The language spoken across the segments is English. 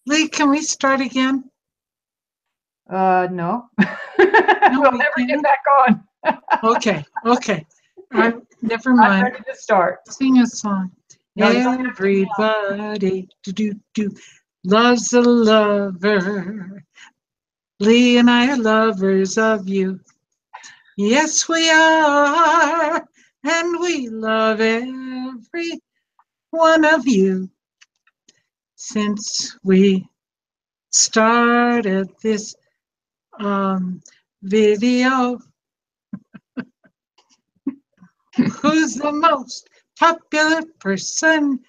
Lee, can we start again? No. No, We'll we never get can't. back on. Okay, okay. Never I'm mind. ready to start. Sing a song. No, you don't have to now. Everybody do loves a lover. Lee and I are lovers of you. Yes, we are. And we love every one of you. Since we started this video, who's the most popular personality?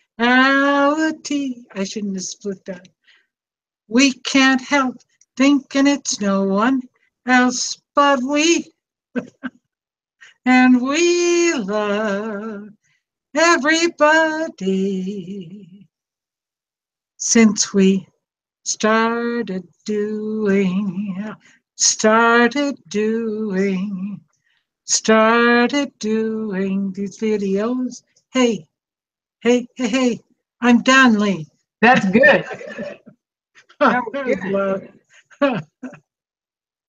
I shouldn't have split that. We can't help thinking it's no one else but we. And we love everybody since we started doing, started doing, started doing these videos. Hey, hey, hey, hey, I'm done, Lee. That's good. I That was good. love.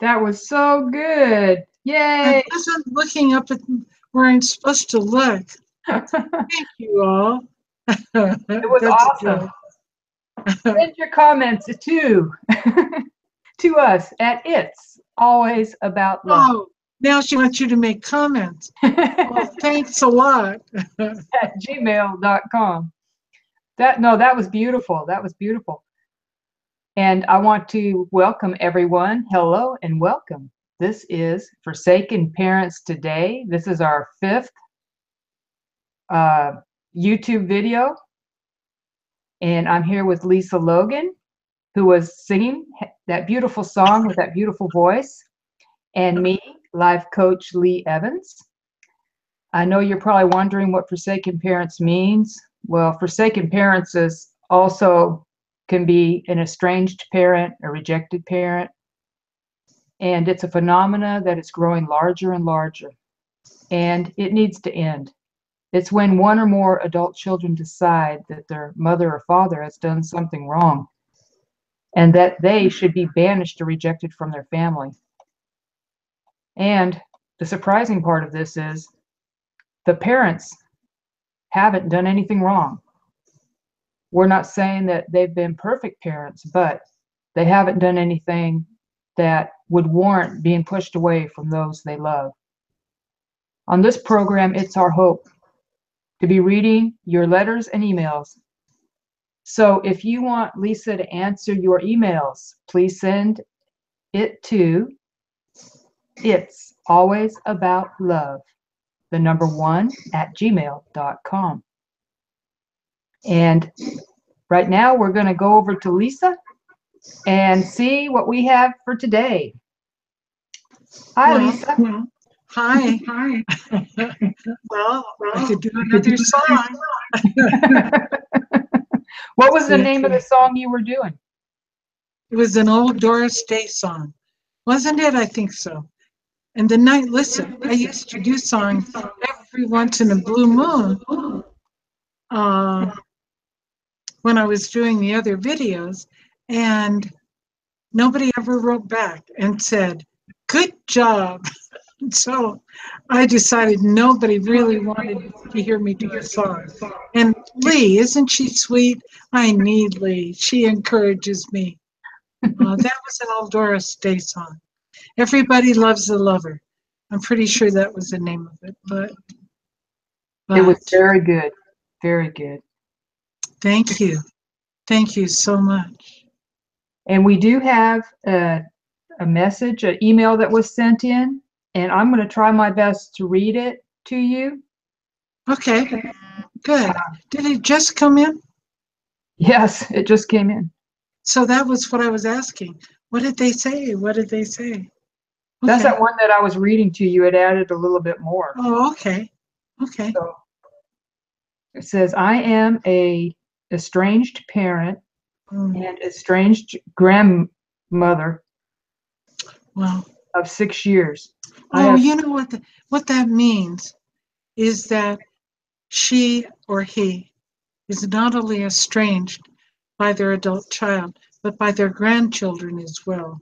That was so good. I Yay. wasn't looking up at where I'm supposed to look. Thank you all. It was That's a awesome. joke. Send your comments to us at It's Always About Love Oh, now she wants you to make comments. Well, at thanks a lot. gmail.com. That was beautiful. That was beautiful. And I want to welcome everyone. Hello and welcome. This is Forsaken Parents Today. This is our 5th YouTube video. And I'm here with Lisa Logan, who was singing that beautiful song with that beautiful voice, and me, life coach Lee Evans. I know you're probably wondering what Forsaken Parents means. Well, Forsaken Parents is also can be an estranged parent, a rejected parent, and it's a phenomena that is growing larger and larger, and it needs to end. It's when one or more adult children decide that their mother or father has done something wrong and that they should be banished or rejected from their family. And the surprising part of this is the parents haven't done anything wrong. We're not saying that they've been perfect parents, but they haven't done anything that would warrant being pushed away from those they love. On this program, it's our hope to be reading your letters and emails. So if you want Lisa to answer your emails, please send it to It's Always About Love, the number 1 at gmail.com. And right now we're going to go over to Lisa and see what we have for today. Hi, Lisa. Hi. Well, I could do another song. What was the name of the song you were doing? It was an old Doris Day song, wasn't it? I think so. And the night, listen, I used to do songs every once in a blue moon when I was doing the other videos, and nobody ever wrote back and said, good job. So I decided nobody really wanted to hear me do a song. And Lee, isn't she sweet? I need Lee. She encourages me. That was an old Doris Day song. Everybody Loves a Lover. I'm pretty sure that was the name of it, but it was very good. Very good. Thank you. Thank you so much. And we do have a message, an email that was sent in, and I'm going to try my best to read it to you. Okay, good. Did it just come in? Yes, it just came in. So that was what I was asking. What did they say? What did they say? Okay. That's that one that I was reading to you. It added a little bit more. Oh, okay. Okay. So it says, I am a estranged parent and estranged grandmother of 6 years. Oh, you know what that means is that she or he is not only estranged by their adult child, but by their grandchildren as well.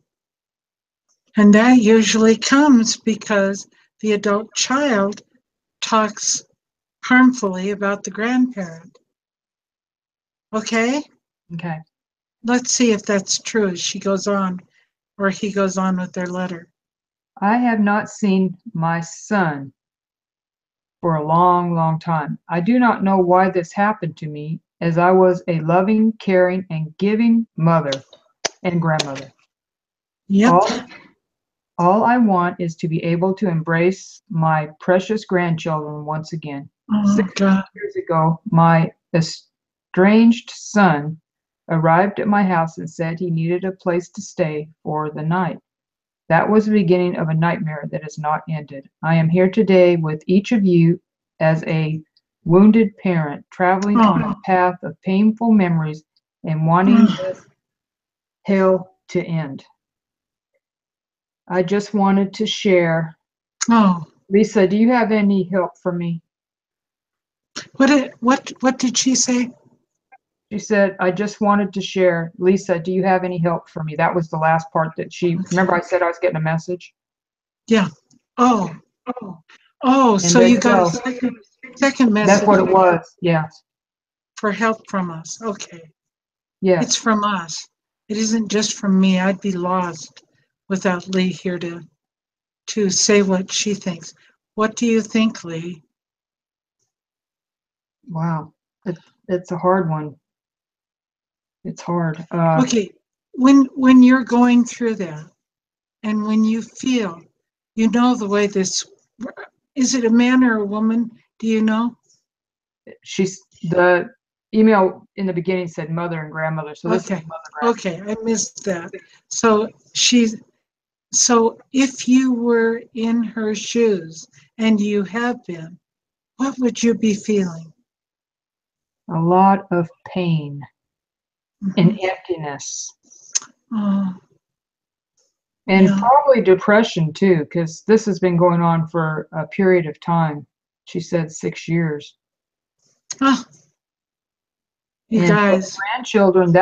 And that usually comes because the adult child talks harmfully about the grandparent. Okay? Okay. Let's see if that's true as she goes on, or he goes on with their letter. I have not seen my son for a long, long time. I do not know why this happened to me, as I was a loving, caring, and giving mother and grandmother. Yep. All I want is to be able to embrace my precious grandchildren once again. Oh, God. 6 years ago, my estranged son arrived at my house and said he needed a place to stay for the night. That was the beginning of a nightmare that has not ended. I am here today with each of you as a wounded parent traveling on a path of painful memories and wanting this hell to end. I just wanted to share. Oh, Lisa, do you have any help for me? what did she say? She said, I just wanted to share. Lisa, do you have any help for me? That was the last part that remember I said I was getting a message? Yeah. Oh, oh, And so there you you got go. a second That's message what it was. Yes. for help from us. Okay. Yes. It's from us. It isn't just from me. I'd be lost without Lee here to say what she thinks. What do you think, Lee? Wow. It's a hard one. It's hard. Okay, when you're going through that, and when you feel, you know the way this, is it a man or a woman? Do you know? The email in the beginning said mother and grandmother, so this is Okay, mother. okay, I missed that. So so if you were in her shoes, and you have been, what would you be feeling? A lot of pain and emptiness. Oh, And yeah. probably depression too, because this has been going on for a period of time. She said 6 years. Oh, you And for the guys, grandchildren,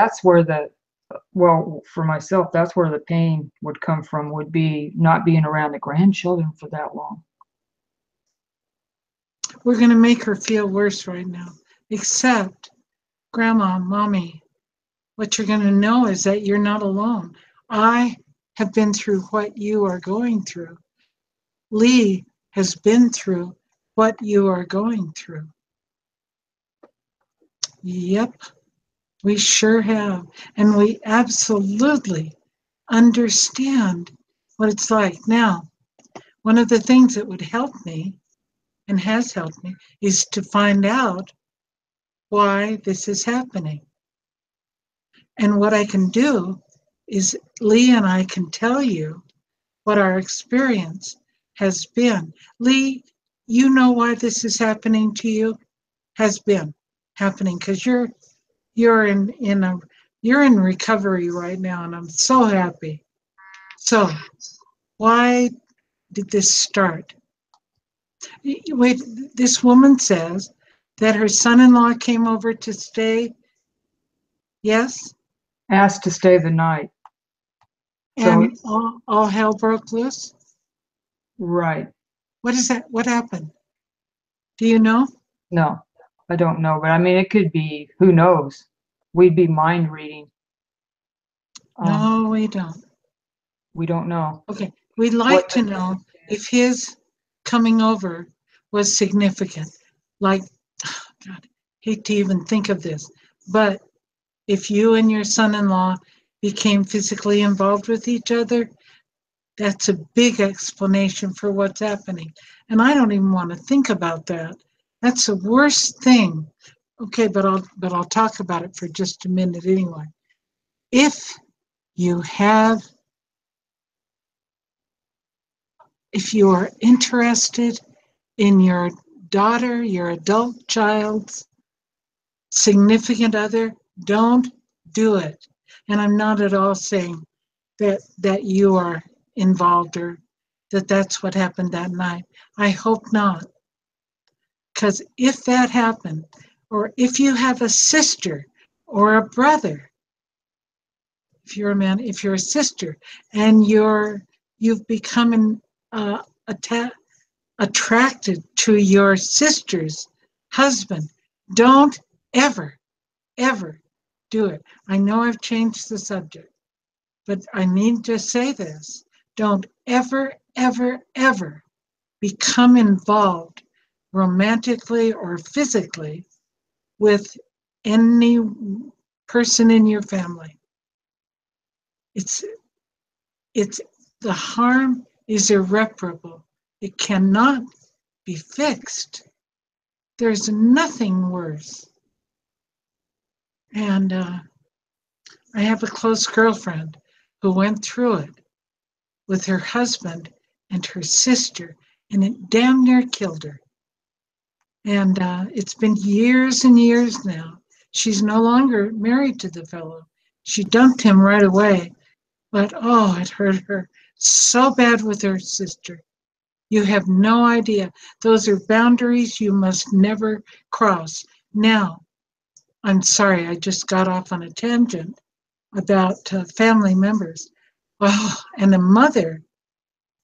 for myself, that's where the pain would come from, would be not being around the grandchildren for that long. we're going to make her feel worse right now. Except, Grandma, Mommy, what you're going to know is that you're not alone. I have been through what you are going through. Lee has been through what you are going through. Yep, we sure have. And we absolutely understand what it's like. Now, one of the things that would help me and has helped me is to find out why this is happening. And what I can do is Lee and I can tell you what our experience has been. Lee, you know why this is happening to you? Has been happening because you're you're in recovery right now, and I'm so happy. So why did this start? Wait, this woman says that her son-in-law came over to stay. Yes, Asked to stay the night. So, and all hell broke loose. right. What is that? What happened? Do you know? No, I don't know, but I mean, it could be, who knows? We'd be mind reading. No, we don't. We don't know. Okay, we'd like to know if his coming over was significant. Like, God, hate to even think of this, but if you and your son-in-law became physically involved with each other, that's a big explanation for what's happening. And I don't even want to think about that. That's the worst thing. Okay, but I'll talk about it for just a minute anyway. If you have if you are interested in your daughter, your adult child's significant other, don't do it. And I'm not at all saying that you are involved or that that's what happened that night. I hope not. Because if that happened, or if you have a sister or a brother if you're a man, if you're a sister, and you've become atta- attracted to your sister's husband, don't ever, ever do it. I know I've changed the subject, but I need to say this. Don't ever, ever, ever become involved romantically or physically with any person in your family. It's it's the harm is irreparable. It cannot be fixed. There's nothing worse. And I have a close girlfriend who went through it with her husband and her sister, and it damn near killed her. And it's been years and years now. She's no longer married to the fellow. She dumped him right away. But oh, it hurt her so bad with her sister. You have no idea. Those are boundaries you must never cross. Now, I'm sorry, I just got off on a tangent about family members. Oh, and a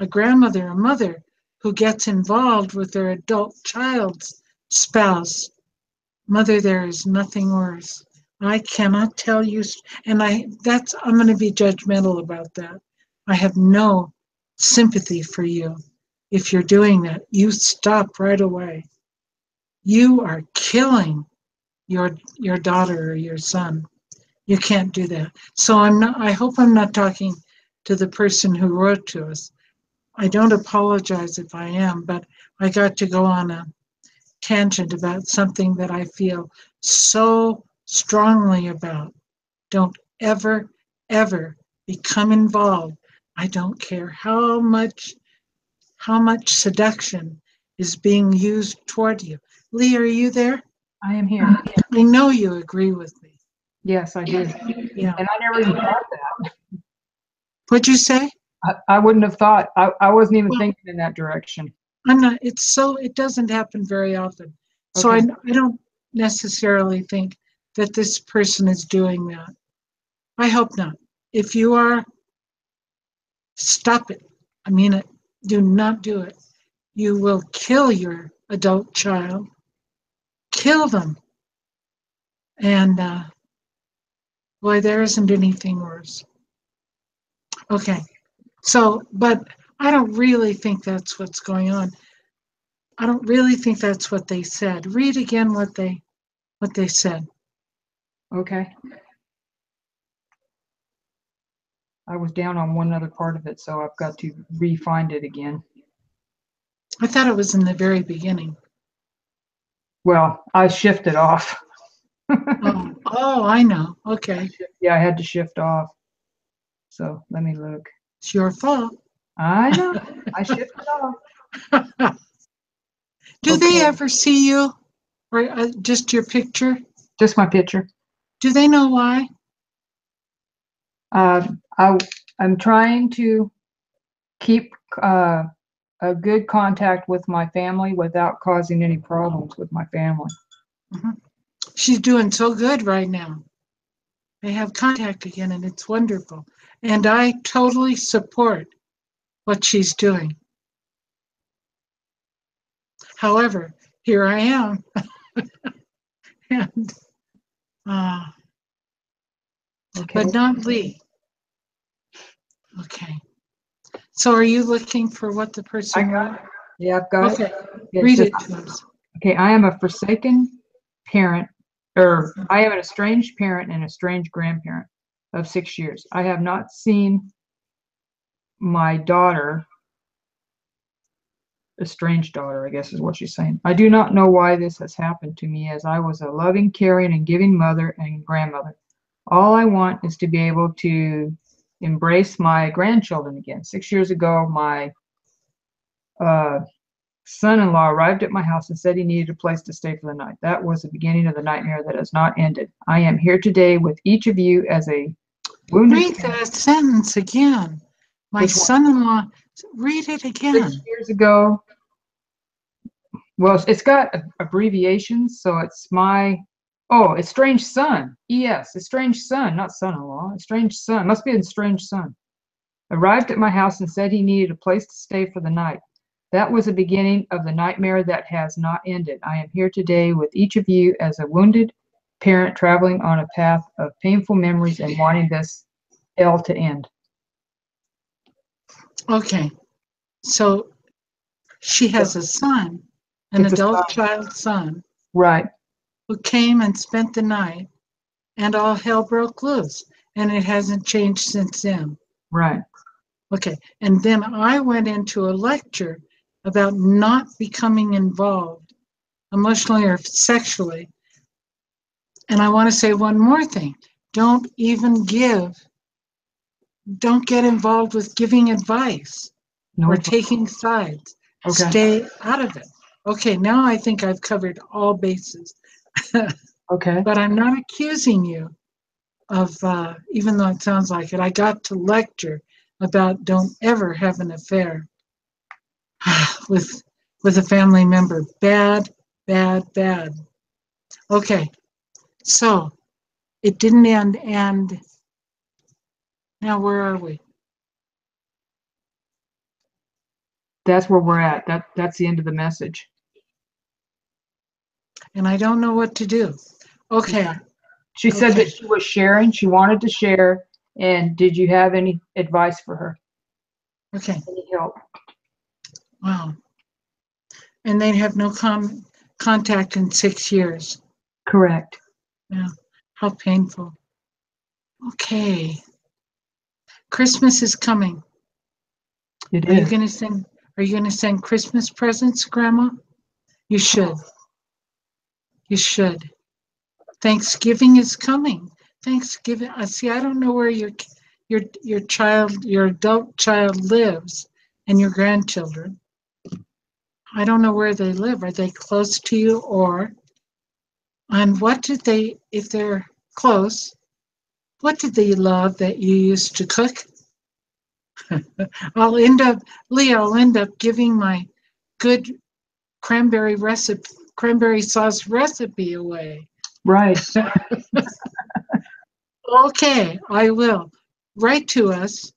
grandmother, a mother who gets involved with their adult child's spouse. Mother, there is nothing worse. I cannot tell you, and I'm going to be judgmental about that. I have no sympathy for you. If you're doing that, you stop right away. You are killing your daughter or your son. You can't do that. So I hope I'm not talking to the person who wrote to us. I don't apologize if I am, but I got to go on a tangent about something that I feel so strongly about. Don't ever, ever become involved. I don't care how much seduction is being used toward you. Lee, are you there? I am here. I know you agree with me. Yes, I do. Yeah. And I never even thought that. What'd you say? I wouldn't have thought. I wasn't even Well, thinking in that direction. I'm not. It doesn't happen very often. So Okay. I don't necessarily think that this person is doing that. I hope not. If you are, stop it. I mean it. Do not do it. You will kill your adult child. Kill them. And boy, there isn't anything worse. Okay. So, but I don't really think that's what's going on. I don't really think that's what they said. Read again what they said. Okay. I was down on one other part of it, so I've got to re-find it again. I thought it was in the very beginning. Well, I shifted off. Oh, I know. Okay. Yeah, I had to shift off. So let me look. It's your fault. I know. I shifted off. Do they Okay. ever see you or just your picture? Just my picture. Do they know why? I'm trying to keep a good contact with my family without causing any problems with my family. Mm-hmm. She's doing so good right now. They have contact again, and it's wonderful. And I totally support what she's doing. However, here I am. and, Okay. but not Lee. Okay. So are you looking for what the person wrote? Yeah, I've got Okay. it. Read it to us. Okay, I am a forsaken parent, or I am an estranged parent and estranged grandparent of 6 years. I have not seen my daughter, estranged daughter, I guess is what she's saying. I do not know why this has happened to me, as I was a loving, caring, and giving mother and grandmother. All I want is to be able to embrace my grandchildren again. 6 years ago, my son-in-law arrived at my house and said he needed a place to stay for the night. That was the beginning of the nightmare that has not ended. I am here today with each of you as a wounded Read that sentence again. My son-in-law, read it again. 6 years ago. Well, it's got abbreviations, so it's my Oh, estranged son. Yes, estranged son, not son-in-law. Estranged son. Must be an estranged son. Arrived at my house and said he needed a place to stay for the night. That was the beginning of the nightmare that has not ended. I am here today with each of you as a wounded parent traveling on a path of painful memories and wanting this hell to end. Okay. So she has a son, an It's a adult son. child son, Right, who came and spent the night, and all hell broke loose. And it hasn't changed since then. right. Okay. And then I went into a lecture about not becoming involved emotionally or sexually. And I want to say one more thing. Don't even don't get involved with giving advice No or advice. taking sides. Okay, Stay out of it. Okay, now I think I've covered all bases, okay. but I'm not accusing you of, even though it sounds like it, I got to lecture about don't ever have an affair with with a family member. Bad, bad, bad. Okay, so it didn't end, and now where are we? That's where we're at. That's the end of the message. And I don't know what to do. Okay, She said okay, that she was sharing, she wanted to share, and did you have any advice for her? okay. Any help? Wow. And they'd have no contact in 6 years. Correct. Yeah, how painful. Okay, Christmas is coming. It Are you is. going to send? Are you going to send Christmas presents, Grandma? You should. You should. Thanksgiving is coming. Thanksgiving. I see. I don't know where your child, your adult child lives, and your grandchildren. I don't know where they live. Are they close to you, or? And what did they, if they're close, what did they love that you used to cook? I'll end up, Leah, I'll end up giving my good cranberry sauce recipe away. Right. Okay, I will. Write to us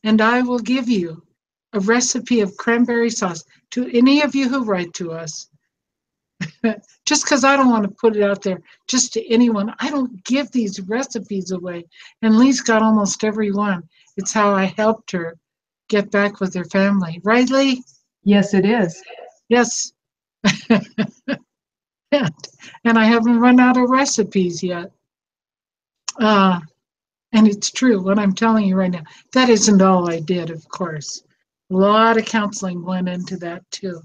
and I will give you a recipe of cranberry sauce to any of you who write to us. Just because I don't want to put it out there just to anyone. I don't give these recipes away. And Lee's got almost every one. It's how I helped her get back with her family. Right, Lee? Yes, it is. Yes. And I haven't run out of recipes yet. Uh, and it's true what I'm telling you right now. That isn't all I did, of course. A lot of counseling went into that too.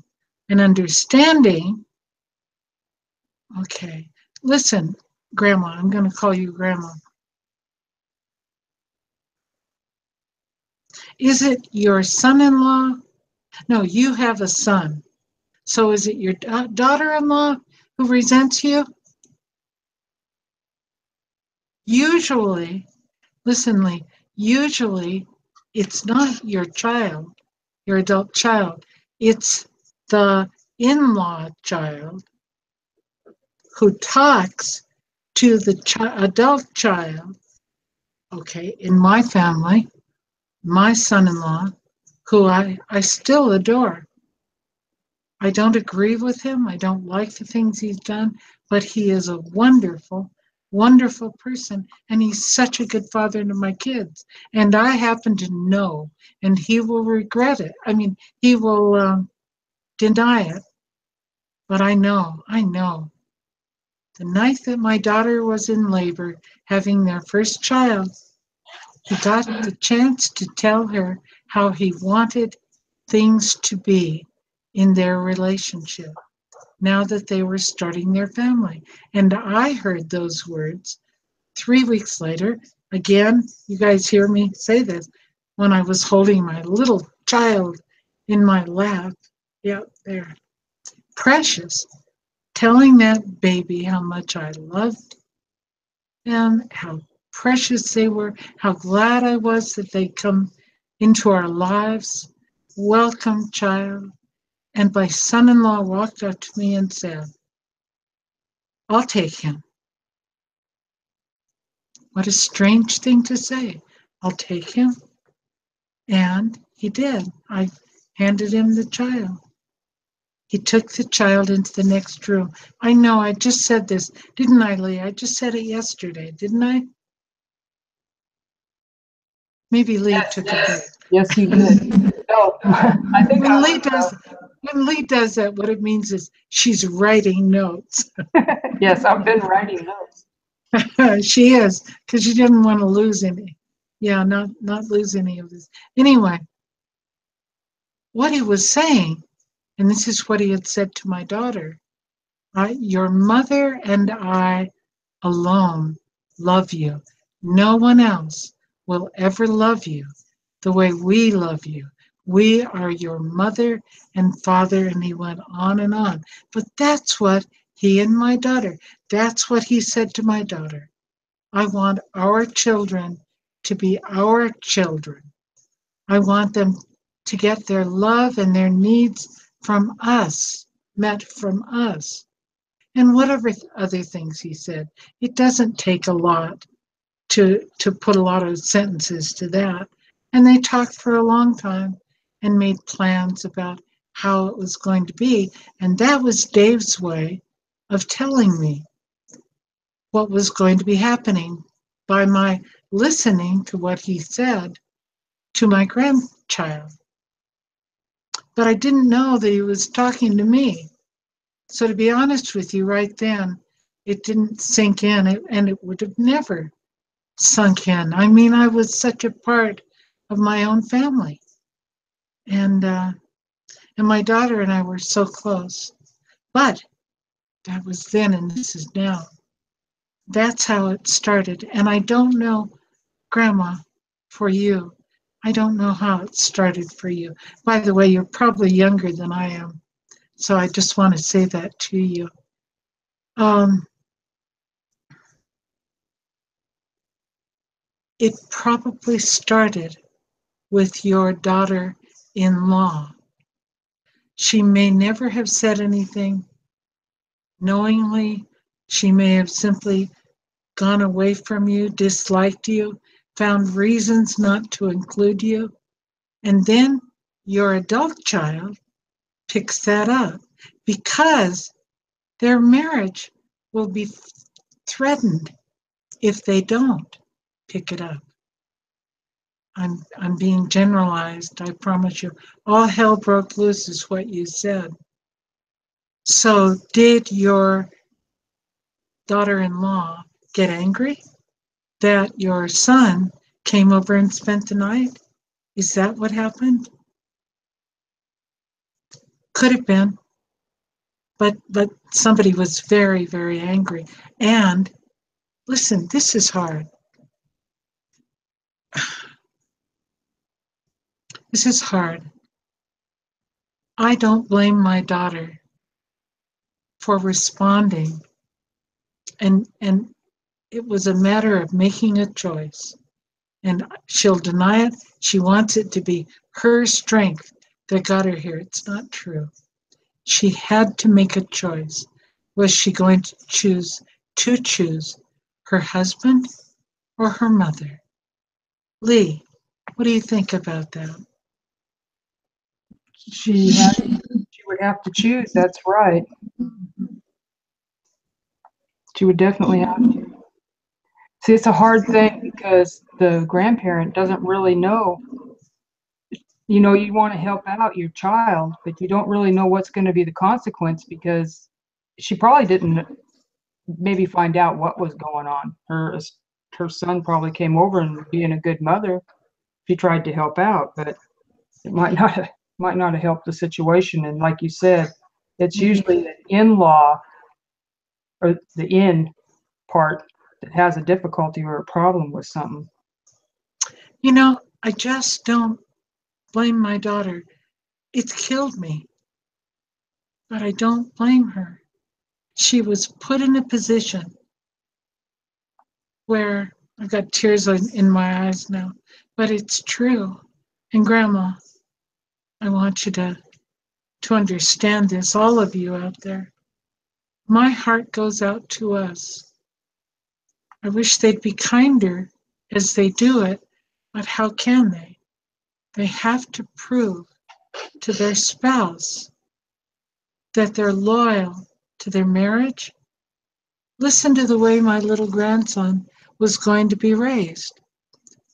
And understanding, okay, listen, Grandma, I'm going to call you Grandma. Is it your son in law? No, you have a son. So is it your daughter in law who resents you? Usually, listen, Lee, usually it's not your child, your adult child. It's the in law child who talks to the adult child. Okay, in my family, my son in law, who I still adore. I don't agree with him. I don't like the things he's done, but he is a wonderful, wonderful person. And he's such a good father to my kids. And I happen to know, and he will regret it. I mean, he will deny it, but I know. The night that my daughter was in labor, having their first child, he got the chance to tell her how he wanted things to be in their relationship now that they were starting their family. And I heard those words 3 weeks later. Again, you guys hear me say this when I was holding my little child in my lap. Yep, there. Precious. Telling that baby how much I loved them, how precious they were, how glad I was that they come into our lives. Welcome, child. And my son in law walked up to me and said, I'll take him. What a strange thing to say. I'll take him. And he did. I handed him the child. He took the child into the next room. I know, I just said this, didn't I, Lee? I just said it yesterday, didn't I? Maybe Lee Yes, took a break. yes, you did. No, I think When I Lee was. does when Lee does that, what it means is she's writing notes. Yes, I've been writing notes. She is, because she didn't want to lose any. Yeah, not lose any of this. Anyway, what he was saying, and this is what he had said to my daughter, your mother and I alone love you. No one else will ever love you the way we love you. We are your mother and father. And he went on and on. But that's what he and my daughter, that's what he said to my daughter. I want our children to be our children. I want them to get their love and their needs from us, met from us. And whatever other things he said. It doesn't take a lot to put a lot of sentences to that. And they talked for a long time and made plans about how it was going to be. And that was Dave's way of telling me what was going to be happening by my listening to what he said to my grandchild. But I didn't know that he was talking to me. So to be honest with you, right then, it didn't sink in, and it would have never sunk in. I mean, I was such a part of my own family, and my daughter and I were so close. But that was then, and this is now. That's how it started. And I don't know, Grandma, for you. I don't know how it started for you. By the way, you're probably younger than I am, so I just want to say that to you. Um, it probably started with your daughter-in-law. She may never have said anything knowingly. She may have simply gone away from you, disliked you, found reasons not to include you. And then your adult child picks that up because their marriage will be threatened if they don't pick it up. I'm being generalized, I promise you. All hell broke loose is what you said. So did your daughter-in-law get angry that your son came over and spent the night? Is that what happened? Could have been, but somebody was very, very angry. And listen, this is hard. This is hard. I don't blame my daughter for responding, and it was a matter of making a choice. And she'll deny it. She wants it to be her strength that got her here. It's not true. She had to make a choice. Was she going to choose her husband or her mother? Lee, what do you think about that? She would have to choose. That's right. She would definitely have to. See, it's a hard thing because the grandparent doesn't really know. You know, you want to help out your child, but you don't really know what's going to be the consequence because she probably didn't maybe find out what was going on. Her son probably came over and being a good mother, she tried to help out, but it might not have helped the situation. And like you said, it's usually the in-law or the in part that has a difficulty or a problem with something. You know, I just don't blame my daughter. It's killed me, but I don't blame her. She was put in a position where I've got tears in my eyes now, but it's true. And Grandma, I want you to understand this, all of you out there. My heart goes out to us. I wish they'd be kinder as they do it, but how can they? They have to prove to their spouse that they're loyal to their marriage. Listen to the way my little grandson was going to be raised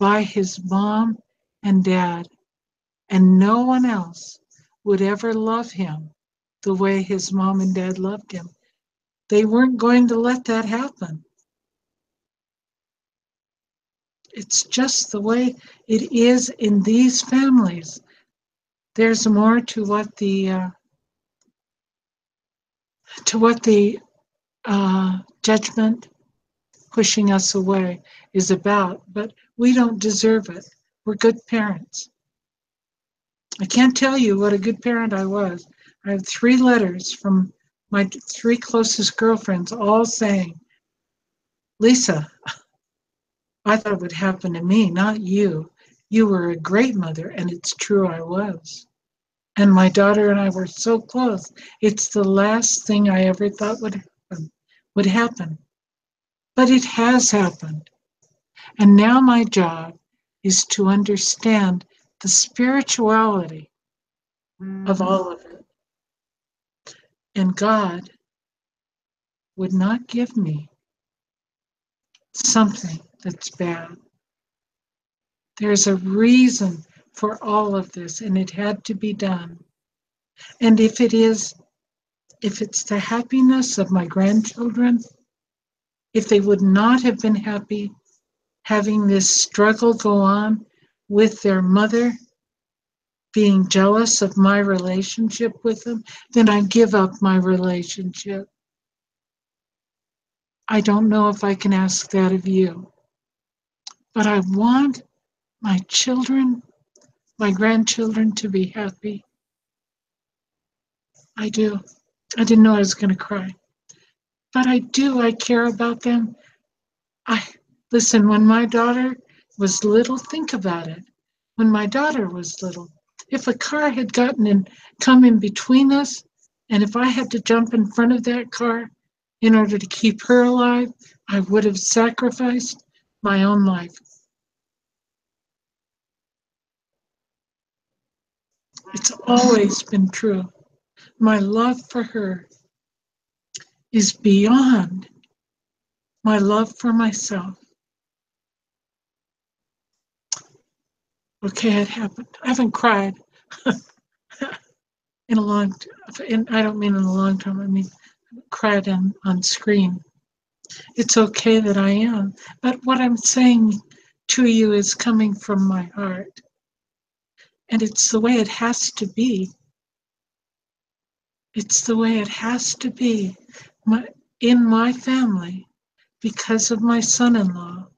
by his mom and dad, and no one else would ever love him the way his mom and dad loved him. They weren't going to let that happen. It's just the way it is in these families. There's more to what the judgment pushing us away is about, but we don't deserve it. We're good parents. I can't tell you what a good parent I was. I have 3 letters from my 3 closest girlfriends all saying, Lisa, I thought it would happen to me, not you. You were a great mother, and it's true I was. And my daughter and I were so close. It's the last thing I ever thought would happen. But it has happened. And now my job is to understand the spirituality of all of it. And God would not give me something that's bad. There's a reason for all of this, and it had to be done. And if it's the happiness of my grandchildren, if they would not have been happy having this struggle go on with their mother, being jealous of my relationship with them, then I give up my relationship. I don't know if I can ask that of you, but I want my children, my grandchildren to be happy. I do. I didn't know I was going to cry, but I do. I care about them. I listen, when my daughter was little, think about it. When my daughter was little, if a car had come in between us, and if I had to jump in front of that car in order to keep her alive, I would have sacrificed my own life. It's always been true. My love for her is beyond my love for myself. Okay, it happened. I haven't cried in a long time. I don't mean in a long time. I mean cried on screen. It's okay that I am. But what I'm saying to you is coming from my heart. And it's the way it has to be. It's the way it has to be in my family because of my son-in-law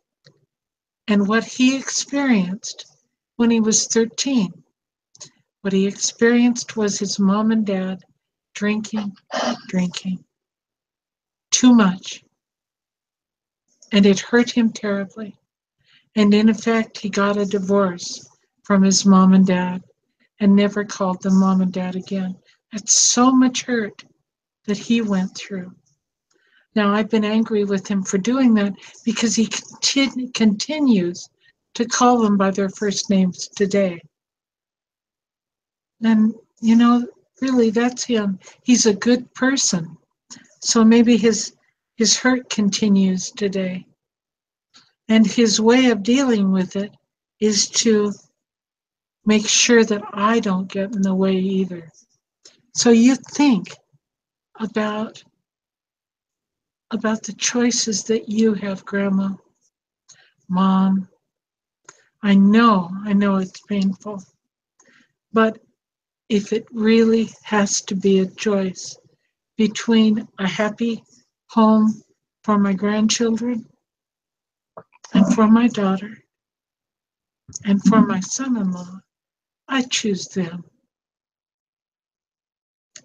and what he experienced when he was 13. What he experienced was his mom and dad drinking too much. And it hurt him terribly. And in effect, he got a divorce from his mom and dad and never called them mom and dad again. That's so much hurt that he went through. Now, I've been angry with him for doing that because he continues to call them by their first names today. And, really, that's him. He's a good person. So maybe his hurt continues today. And his way of dealing with it is to make sure that I don't get in the way either. So you think about the choices that you have, Grandma, Mom. I know it's painful. But if it really has to be a choice between a happy home for my grandchildren and for my daughter and for my son-in-law, I choose them.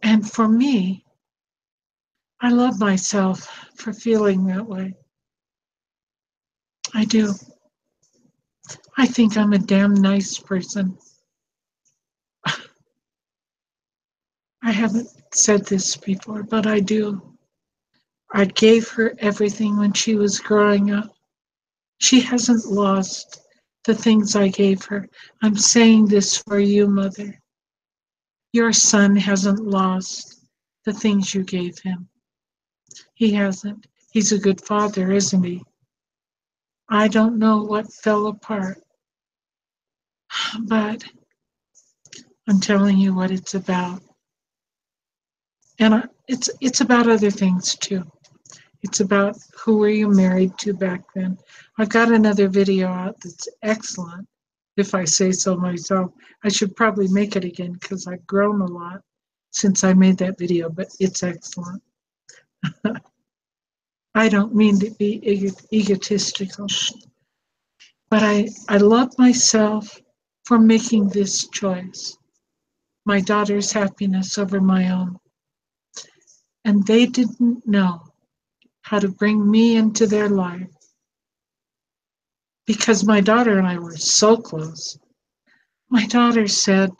And for me, I love myself for feeling that way. I do. I think I'm a damn nice person. I haven't said this before, but I do. I gave her everything when she was growing up. She hasn't lost the things I gave her. I'm saying this for you, Mother. Your son hasn't lost the things you gave him. He hasn't. He's a good father, isn't he? I don't know what fell apart, but I'm telling you what it's about. And it's about other things too. It's about who were you married to back then. I've got another video out that's excellent, if I say so myself. I should probably make it again because I've grown a lot since I made that video, but it's excellent. I don't mean to be egotistical, but I love myself for making this choice, my daughter's happiness over my own. And they didn't know how to bring me into their life because my daughter and I were so close. My daughter said,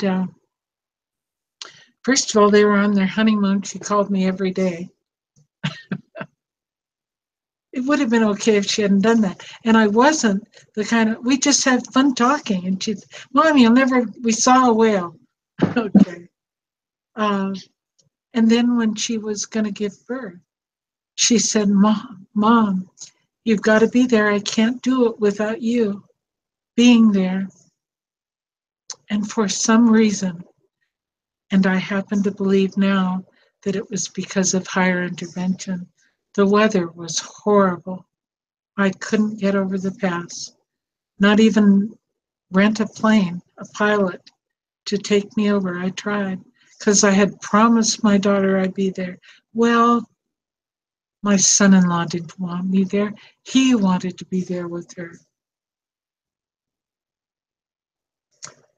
first of all, they were on their honeymoon. She called me every day. It would have been okay if she hadn't done that. And I wasn't the kind of, we just had fun talking. And she, Mom, we saw a whale. Okay. And then when she was going to give birth, she said, Mom, you've got to be there. I can't do it without you being there. And for some reason, and I happen to believe now that it was because of higher intervention, the weather was horrible. I couldn't get over the pass, not even rent a plane, a pilot to take me over. I tried because I had promised my daughter I'd be there. Well, my son-in-law didn't want me there. He wanted to be there with her.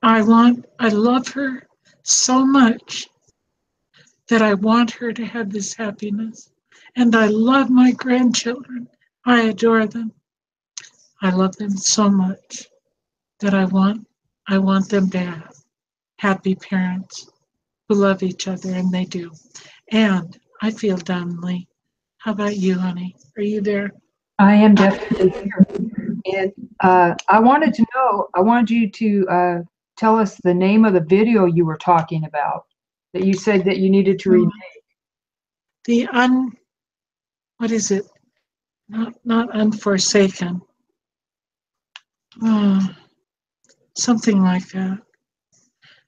I love her so much that I want her to have this happiness. And I love my grandchildren. I adore them. I love them so much that I want them to have happy parents who love each other, and they do. And I feel done, Lee. How about you, honey? Are you there? I am definitely here. And I wanted you to tell us the name of the video you were talking about that you said that you needed to remake. The what is it? Not unforsaken. Oh, something like that.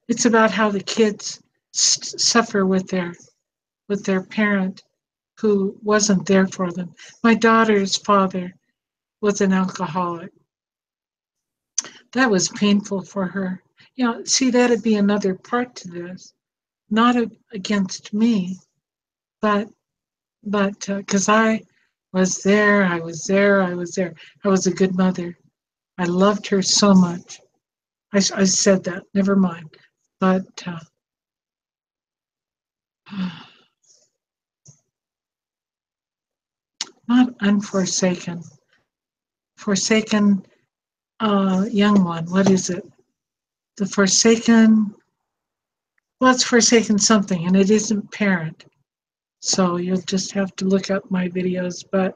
It's about how the kids suffer with their parent who wasn't there for them. My daughter's father was an alcoholic. That was painful for her. See, that'd be another part to this, not against me, but because I was there, I was there, I was there. I was a good mother. I loved her so much. I said that. Never mind. But not unforsaken. Forsaken young one. What is it? The forsaken. Well, it's forsaken something, and it isn't parent. So you'll just have to look up my videos. But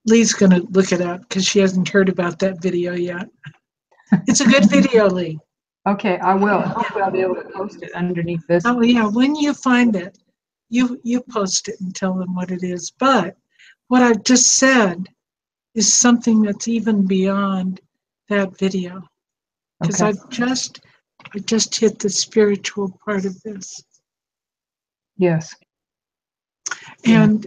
Lee's going to look it up because she hasn't heard about that video yet. It's a good video, Lee. Okay, I will. Hopefully I'll be able to post it underneath this. Oh yeah, when you find it, you post it and tell them what it is. But what I've just said is something that's even beyond that video. Because Okay. I just hit the spiritual part of this. Yes. And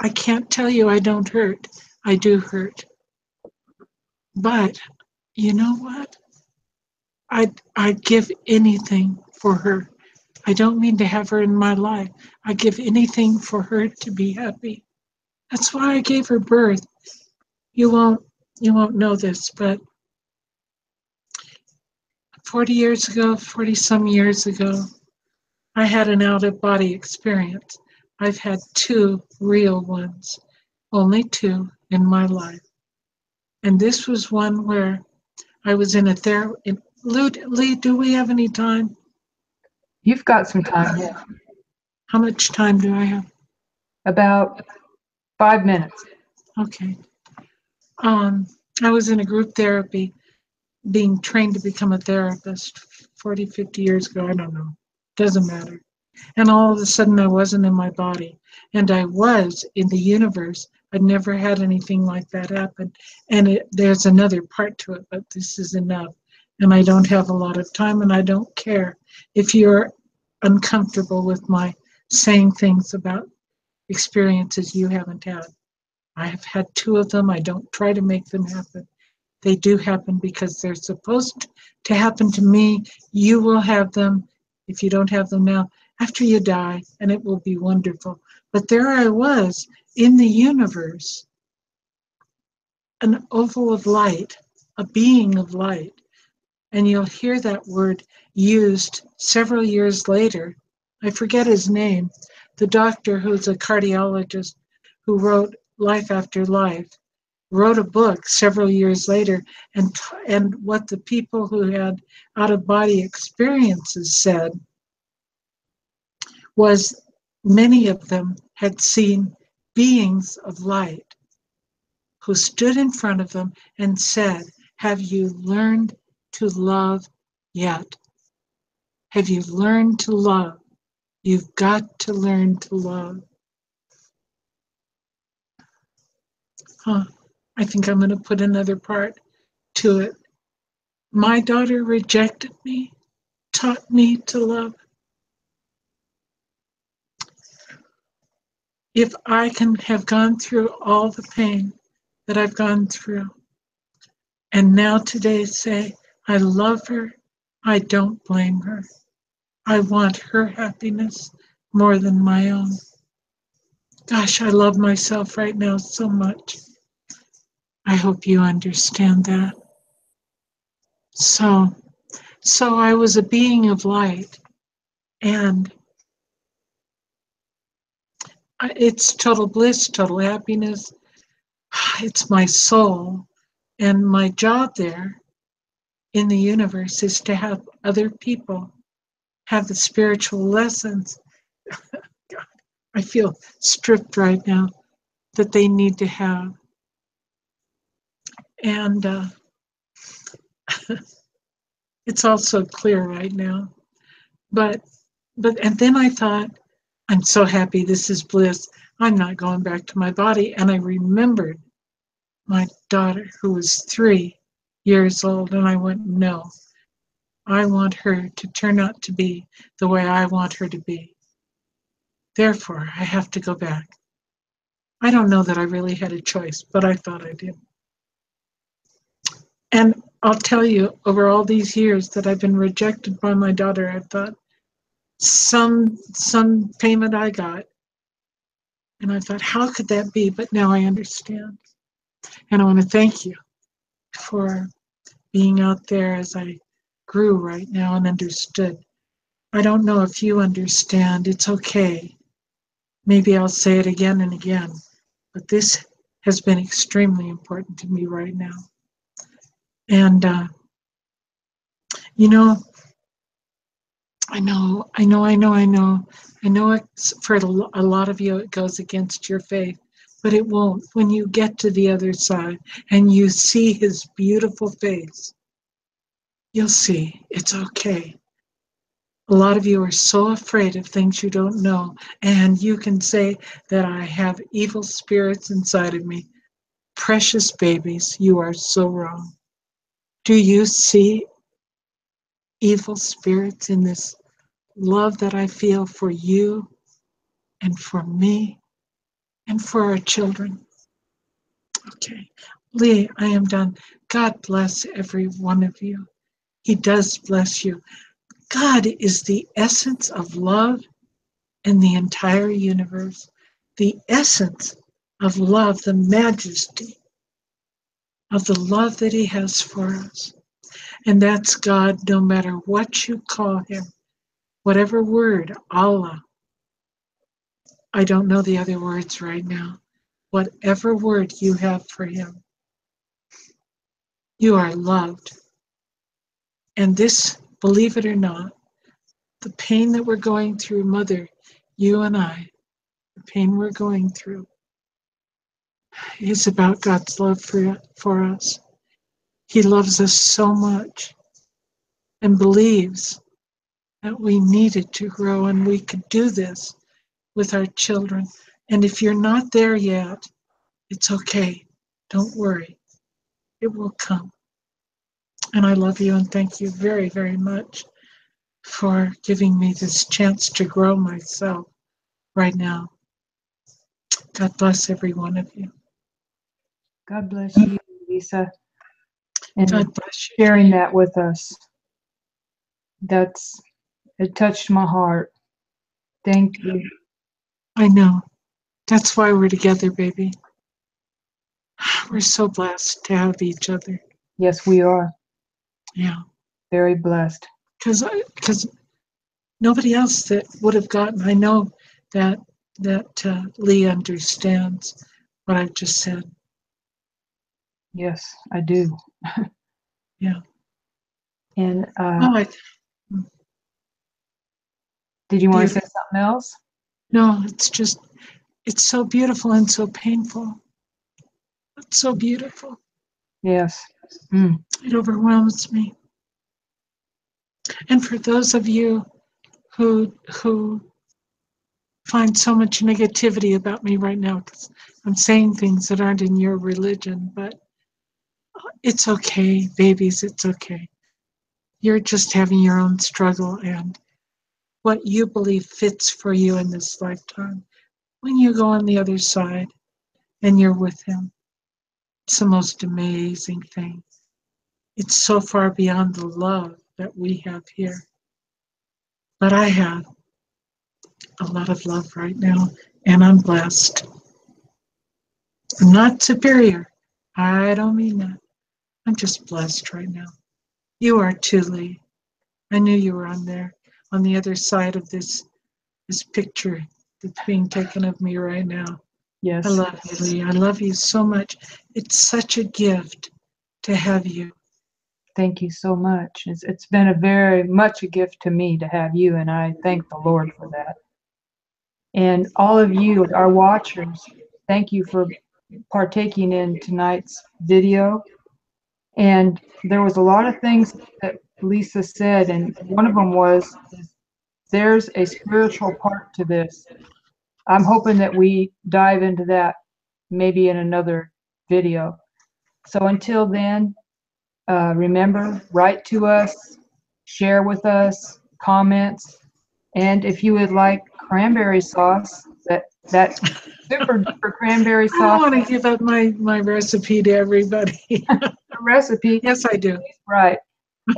I can't tell you I don't hurt. I do hurt. But you know what? I'd give anything for her. I don't mean to have her in my life. I'd give anything for her to be happy. That's why I gave her birth. You won't know this, but 40 some years ago, I had an out of body experience. I've had two real ones, only two in my life. And this was one where I was in a therapy. Lee, do we have any time? You've got some time, yeah. How much time do I have? About 5 minutes. Okay. I was in a group therapy being trained to become a therapist 40, 50 years ago. I don't know. Doesn't matter. And all of a sudden, I wasn't in my body. And I was in the universe. I'd never had anything like that happen. And there's another part to it, but this is enough. And I don't have a lot of time, and I don't care if you're uncomfortable with my saying things about experiences you haven't had. I have had two of them. I don't try to make them happen. They do happen because they're supposed to happen to me. You will have them if you don't have them now after you die, and it will be wonderful. But there I was in the universe, an oval of light, a being of light. And you'll hear that word used several years later. I forget his name, the doctor who's a cardiologist who wrote Life After Life, wrote a book several years later, and what the people who had out of body experiences said was many of them had seen beings of light who stood in front of them and said, "Have you learned to love yet? Have you learned to love? You've got to learn to love." Huh. I think I'm going to put another part to it. My daughter rejected me, taught me to love. If I can have gone through all the pain that I've gone through, and now today say, I love her, I don't blame her. I want her happiness more than my own. Gosh, I love myself right now so much. I hope you understand that. So I was a being of light, and it's total bliss, total happiness. It's my soul, and my job there in the universe is to have other people have the spiritual lessons. God, I feel stripped right now that they need to have. And it's also clear right now. But and then I thought, I'm so happy, this is bliss. I'm not going back to my body. And I remembered my daughter who was 3 years old, and I went, no, I want her to turn out to be the way I want her to be. Therefore, I have to go back. I don't know that I really had a choice, but I thought I did. And I'll tell you, over all these years that I've been rejected by my daughter, I thought some payment I got, and I thought, how could that be? But now I understand. And I want to thank you for being out there as I grew right now and understood. I don't know if you understand. It's okay. Maybe I'll say it again and again, but this has been extremely important to me right now. And, you know, I know it's, for a lot of you, it goes against your faith, but it won't. When you get to the other side and you see his beautiful face, you'll see it's okay. A lot of you are so afraid of things you don't know, and you can say that I have evil spirits inside of me. Precious babies, you are so wrong. Do you see evil spirits in this love that I feel for you and for me and for our children? Okay, Lee, I am done. God bless every one of you. He does bless you. God is the essence of love in the entire universe. The essence of love, the majesty of the love that he has for us. And that's God, no matter what you call him, whatever word, Allah. I don't know the other words right now. Whatever word you have for him, you are loved. And this, believe it or not, the pain that we're going through, Mother, you and I, the pain we're going through, is about God's love for us. He loves us so much and believes that we needed to grow and we could do this with our children. And if you're not there yet, it's okay. Don't worry. It will come. And I love you and thank you very, very much for giving me this chance to grow myself right now. God bless every one of you. God bless you, Lisa, and God bless you. sharing that with us. It touched my heart. Thank you. I know. That's why we're together, baby. We're so blessed to have each other. Yes, we are Yeah. very blessed. Because nobody else that would have gotten. I know that Lee understands what I've just said. Yes, I do. Yeah. And Oh, did you want to say beautiful. something else? No, it's so beautiful and so painful. It's so beautiful. Yes. It overwhelms me. And for those of you who find so much negativity about me right now, because I'm saying things that aren't in your religion, but it's okay, babies, it's okay. You're just having your own struggle and what you believe fits for you in this lifetime. When you go on the other side and you're with him, it's the most amazing thing. It's so far beyond the love that we have here. But I have a lot of love right now, and I'm blessed. I'm not superior. I don't mean that. I'm just blessed right now. You are too, Lee. I knew you were on there, on the other side of this picture that's being taken of me right now. I Yes. love you, Lee. I love you so much. It's such a gift to have you. Thank you so much. It's been a very much a gift to me to have you, and I thank the Lord for that. And all of you, our watchers, thank you for partaking in tonight's video. And there was a lot of things that Lisa said, and one of them was, there's a spiritual part to this. I'm hoping that we dive into that maybe in another video. So until then, remember, write to us, share with us, comments, and if you would like cranberry sauce, that super duper cranberry I don't sauce want to give up my recipe to everybody. recipe, Yes, I do. right,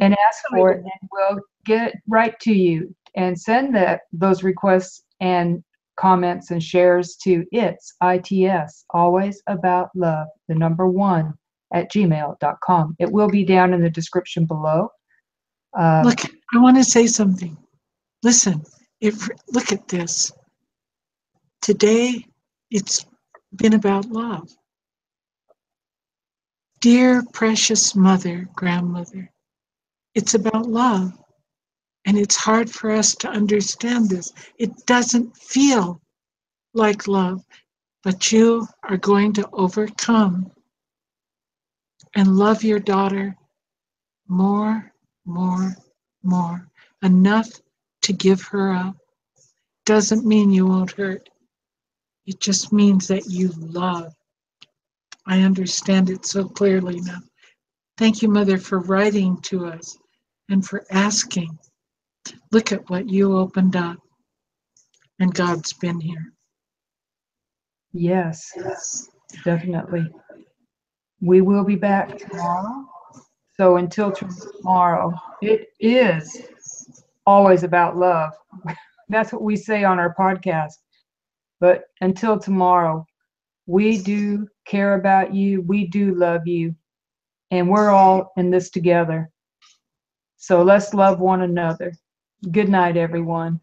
and ask I for it, do. and we'll get it right to you. And send those requests and comments and shares to ITS, always about love, the number 1 at gmail.com. It will be down in the description below. Look, I want to say something. Listen, look at this. Today, it's been about love. Dear precious mother, grandmother, it's about love. And it's hard for us to understand this. It doesn't feel like love, but you are going to overcome and love your daughter more, more, more. Enough to give her up. Doesn't mean you won't hurt. It just means that you love. I understand it so clearly now. Thank you, Mother, for writing to us and for asking. Look at what you opened up, and God's been here. Yes, definitely. We will be back tomorrow. So until tomorrow, it is always about love. That's what we say on our podcast. But until tomorrow, we do care about you. We do love you. And we're all in this together. So let's love one another. Good night, everyone.